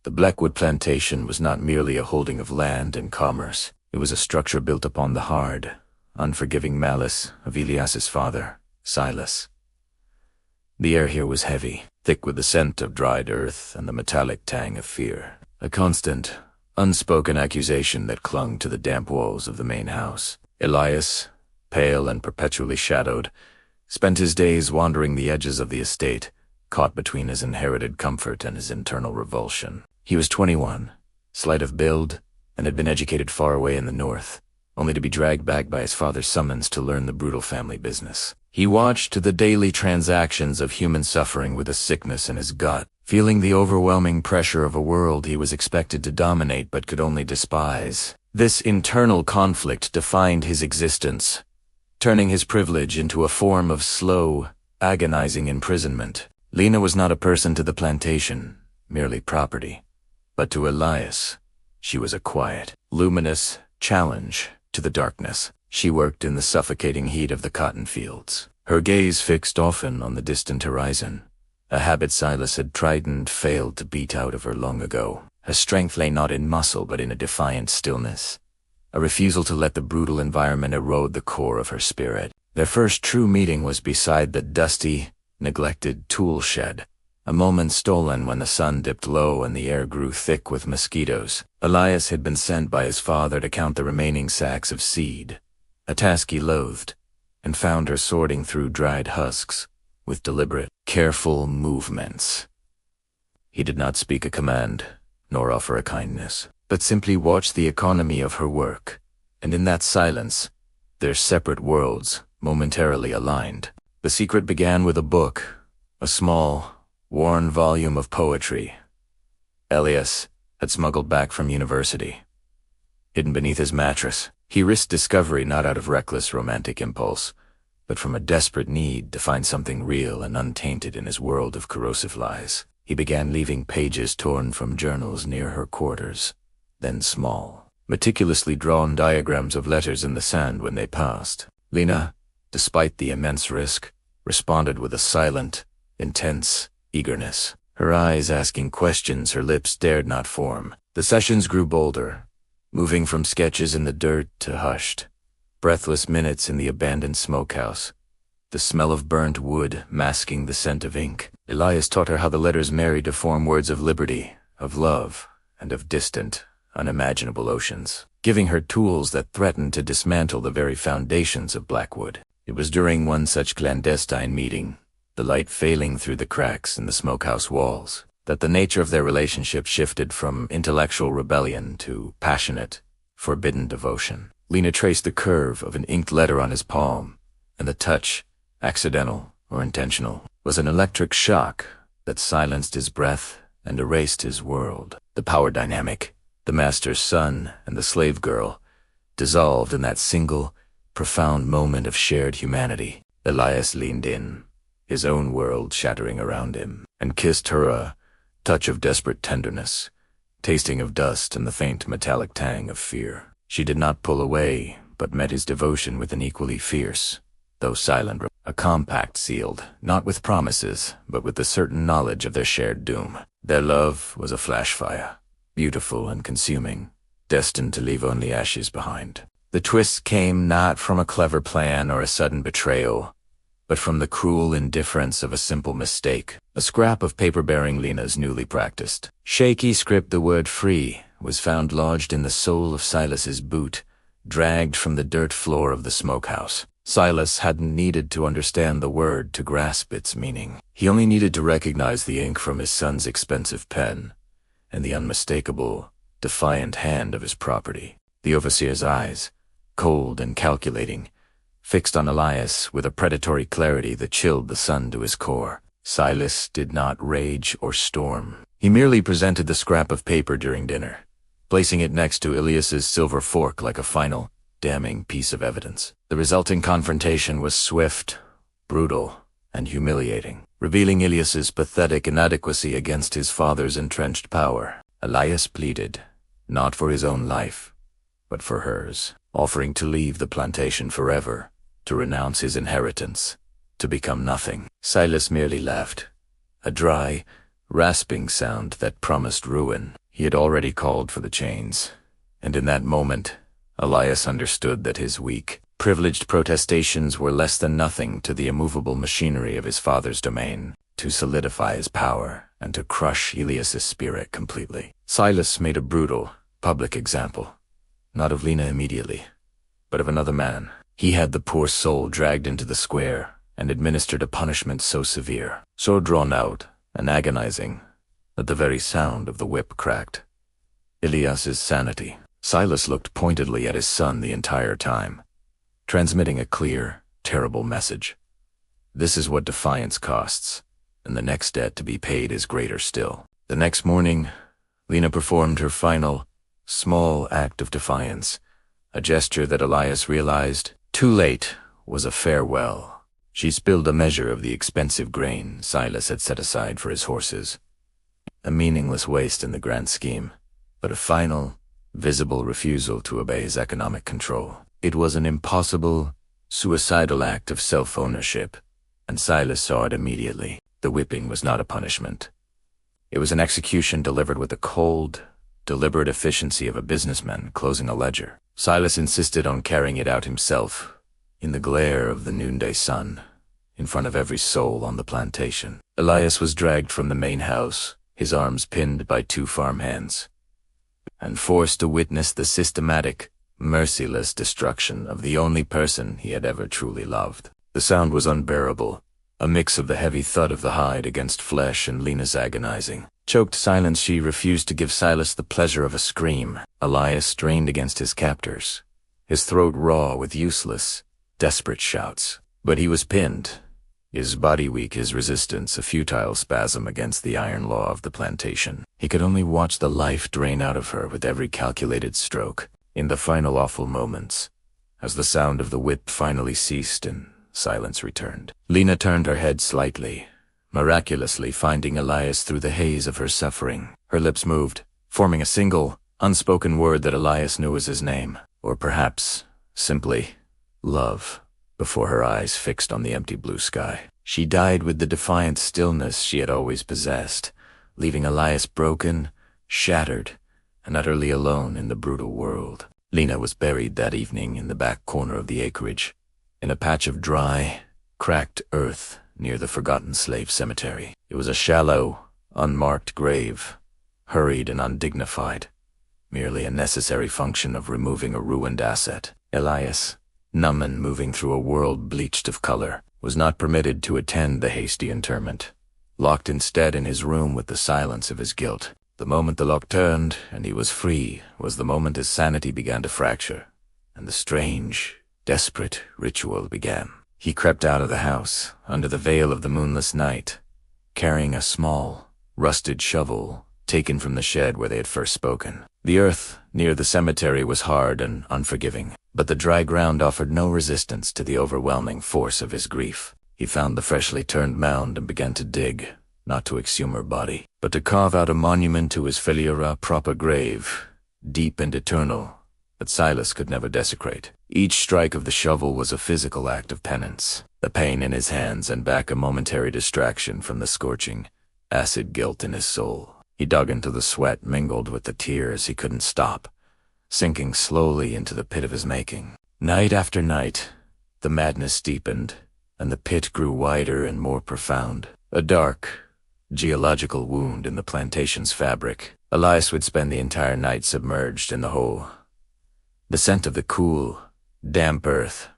The Blackwood plantation was not merely a holding of land and commerce. It was a structure built upon the hard, unforgiving malice of Elias's father, Silas. The air here was heavy, thick with the scent of dried earth and the metallic tang of fear. A constant, unspoken accusation that clung to the damp walls of the main house. Elias, pale and perpetually shadowed, spent his days wandering the edges of the estate, caught between his inherited comfort and his internal revulsion. He was 21, slight of build, and had been educated far away in the north, only to be dragged back by his father's summons to learn the brutal family business. He watched the daily transactions of human suffering with a sickness in his gut, feeling the overwhelming pressure of a world he was expected to dominate but could only despise. This internal conflict defined his existence, turning his privilege into a form of slow, agonizing imprisonment. Lena was not a person to the plantation, merely property, but to Elias, she was a quiet, luminous challenge to the darkness. She worked in the suffocating heat of the cotton fields, her gaze fixed often on the distant horizon, a habit Silas had tried and failed to beat out of her long ago. Her strength lay not in muscle but in a defiant stillness, a refusal to let the brutal environment erode the core of her spirit. Their first true meeting was beside the dusty, neglected tool shed, a moment stolen when the sun dipped low and the air grew thick with mosquitoes. Elias had been sent by his father to count the remaining sacks of seed, a task he loathed, and found her sorting through dried husks with deliberate, careful movements. He did not speak a command, nor offer a kindness, but simply watched the economy of her work, and in that silence, their separate worlds momentarily aligned. The secret began with a book, a small, worn volume of poetry Elias had smuggled back from university. Hidden beneath his mattress, he risked discovery not out of reckless romantic impulse, but from a desperate need to find something real and untainted in his world of corrosive lies. He began leaving pages torn from journals near her quarters, then small, meticulously drawn diagrams of letters in the sand when they passed. Lena, despite the immense risk, responded with a silent, intense eagerness, her eyes asking questions her lips dared not form. The sessions grew bolder, moving from sketches in the dirt to hushed, breathless minutes in the abandoned smokehouse, the smell of burnt wood masking the scent of ink. Elias taught her how the letters married to form words of liberty, of love, and of distant, unimaginable oceans, giving her tools that threatened to dismantle the very foundations of Blackwood. It was during one such clandestine meeting, the light failing through the cracks in the smokehouse walls, that the nature of their relationship shifted from intellectual rebellion to passionate, forbidden devotion. Lena traced the curve of an inked letter on his palm, and the touch, accidental or intentional, was an electric shock that silenced his breath and erased his world. The power dynamic, the master's son and the slave girl, dissolved in that single, profound moment of shared humanity. Elias leaned in, his own world shattering around him, and kissed her a touch of desperate tenderness, tasting of dust and the faint metallic tang of fear. She did not pull away, but met his devotion with an equally fierce, though silent, a compact sealed, not with promises, but with the certain knowledge of their shared doom. Their love was a flash fire, beautiful and consuming, destined to leave only ashes behind. The twist came not from a clever plan or a sudden betrayal, but from the cruel indifference of a simple mistake. A scrap of paper bearing Lena's newly practiced, shaky script, the word free, was found lodged in the sole of Silas's boot, dragged from the dirt floor of the smokehouse. Silas hadn't needed to understand the word to grasp its meaning. He only needed to recognize the ink from his son's expensive pen, and the unmistakable, defiant hand of his property. The overseer's eyes, cold and calculating, fixed on Elias with a predatory clarity that chilled the son to his core. Silas did not rage or storm. He merely presented the scrap of paper during dinner, placing it next to Elias's silver fork like a final, damning piece of evidence. The resulting confrontation was swift, brutal, and humiliating, revealing Elias's pathetic inadequacy against his father's entrenched power. Elias pleaded, not for his own life, but for hers, offering to leave the plantation forever, to renounce his inheritance, to become nothing. Silas merely laughed, a dry, rasping sound that promised ruin. He had already called for the chains, and in that moment, Elias understood that his weak, privileged protestations were less than nothing to the immovable machinery of his father's domain, to solidify his power and to crush Elias's spirit completely. Silas made a brutal, public example, not of Lena immediately, but of another man. He had the poor soul dragged into the square and administered a punishment so severe, so drawn out and agonizing, that the very sound of the whip cracked. Elias's sanity. Silas looked pointedly at his son the entire time, transmitting a clear, terrible message. This is what defiance costs, and the next debt to be paid is greater still. The next morning, Lena performed her final, small act of defiance, a gesture that Elias realized, too late, was a farewell. She spilled a measure of the expensive grain Silas had set aside for his horses. A meaningless waste in the grand scheme, but a final, visible refusal to obey his economic control. It was an impossible, suicidal act of self-ownership, and Silas saw it immediately. The whipping was not a punishment. It was an execution delivered with the cold, deliberate efficiency of a businessman closing a ledger. Silas insisted on carrying it out himself, in the glare of the noonday sun, in front of every soul on the plantation. Elias was dragged from the main house, his arms pinned by two farmhands, and forced to witness the systematic, merciless destruction of the only person he had ever truly loved. The sound was unbearable, a mix of the heavy thud of the hide against flesh and Lena's agonizing, choked silence. She refused to give Silas the pleasure of a scream. Elias strained against his captors, his throat raw with useless, desperate shouts. But he was pinned, his body weak, his resistance a futile spasm against the iron law of the plantation. He could only watch the life drain out of her with every calculated stroke. In the final awful moments, as the sound of the whip finally ceased and silence returned, Lena turned her head slightly, miraculously finding Elias through the haze of her suffering. Her lips moved, forming a single, unspoken word that Elias knew was his name, or perhaps, simply, love, before her eyes fixed on the empty blue sky. She died with the defiant stillness she had always possessed, leaving Elias broken, shattered, and utterly alone in the brutal world. Lena was buried that evening in the back corner of the acreage, in a patch of dry, cracked earth near the forgotten slave cemetery. It was a shallow, unmarked grave, hurried and undignified, merely a necessary function of removing a ruined asset. Elias, numb and moving through a world bleached of color, was not permitted to attend the hasty interment, locked instead in his room with the silence of his guilt. The moment the lock turned and he was free was the moment his sanity began to fracture, and the strange, desperate ritual began. He crept out of the house, under the veil of the moonless night, carrying a small, rusted shovel taken from the shed where they had first spoken. The earth near the cemetery was hard and unforgiving, but the dry ground offered no resistance to the overwhelming force of his grief. He found the freshly turned mound and began to dig, not to exhume her body, but to carve out a monument to his filiera proper grave, deep and eternal, that Silas could never desecrate. Each strike of the shovel was a physical act of penance, the pain in his hands and back a momentary distraction from the scorching, acid guilt in his soul. He dug into the sweat mingled with the tears he couldn't stop, sinking slowly into the pit of his making. Night after night, the madness deepened, and the pit grew wider and more profound. A dark, geological wound in the plantation's fabric. Elias would spend the entire night submerged in the hole, the scent of the cool, damp earth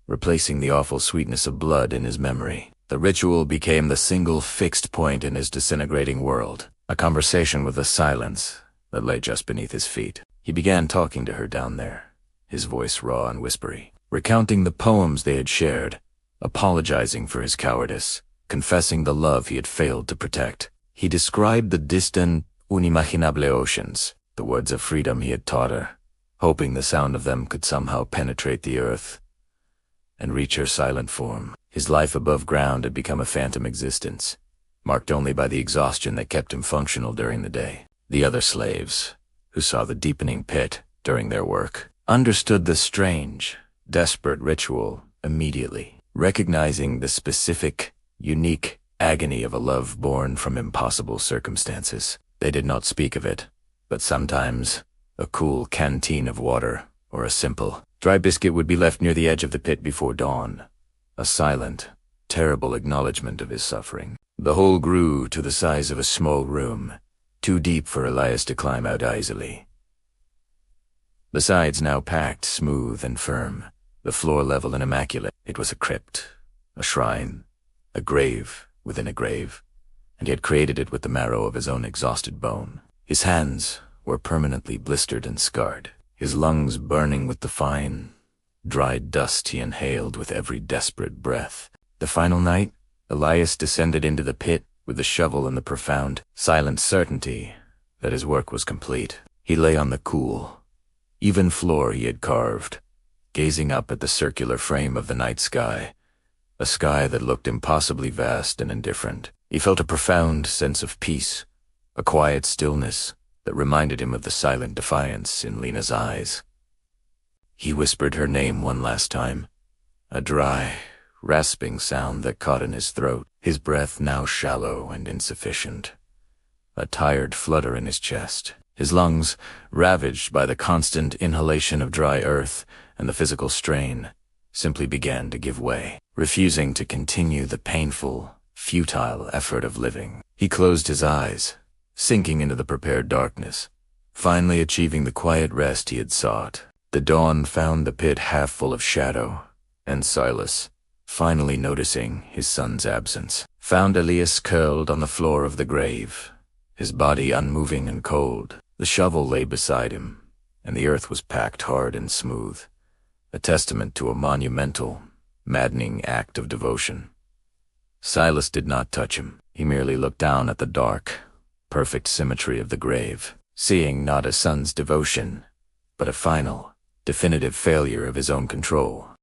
replacing the awful sweetness of blood in his memory. The ritual became the single fixed point in his disintegrating world, a conversation with the silence that lay just beneath his feet. He began talking to her down there, his voice raw and whispery, recounting the poems they had shared, apologizing for his cowardice, confessing the love he had failed to protect. He described the distant, unimaginable oceans, the words of freedom he had taught her, hoping the sound of them could somehow penetrate the earth and reach her silent form. His life above ground had become a phantom existence, marked only by the exhaustion that kept him functional during the day. The other slaves, who saw the deepening pit during their work, understood the strange, desperate ritual immediately, recognizing the specific, unique agony of a love born from impossible circumstances. They did not speak of it, but sometimes a cool canteen of water or a simple dry biscuit would be left near the edge of the pit before dawn, a silent, terrible acknowledgement of his suffering. The hole grew to the size of a small room, too deep for Elias to climb out easily. The sides now packed, smooth and firm, the floor level and immaculate. It was a crypt, a shrine, a grave within a grave, and he had created it with the marrow of his own exhausted bone. His hands were permanently blistered and scarred, his lungs burning with the fine, dried dust he inhaled with every desperate breath. The final night, Elias descended into the pit with the shovel and the profound, silent certainty that his work was complete. He lay on the cool, even floor he had carved, gazing up at the circular frame of the night sky, a sky that looked impossibly vast and indifferent. He felt a profound sense of peace, a quiet stillness that reminded him of the silent defiance in Lena's eyes. He whispered her name one last time, a dry, rasping sound that caught in his throat, his breath now shallow and insufficient, a tired flutter in his chest. His lungs, ravaged by the constant inhalation of dry earth and the physical strain, simply began to give way, refusing to continue the painful, futile effort of living. He closed his eyes, sinking into the prepared darkness, finally achieving the quiet rest he had sought. The dawn found the pit half full of shadow, and Silas, finally noticing his son's absence, found Elias curled on the floor of the grave, his body unmoving and cold. The shovel lay beside him, and the earth was packed hard and smooth, a testament to a monumental, maddening act of devotion. Silas did not touch him. He merely looked down at the dark, perfect symmetry of the grave, seeing not a son's devotion, but a final, definitive failure of his own control.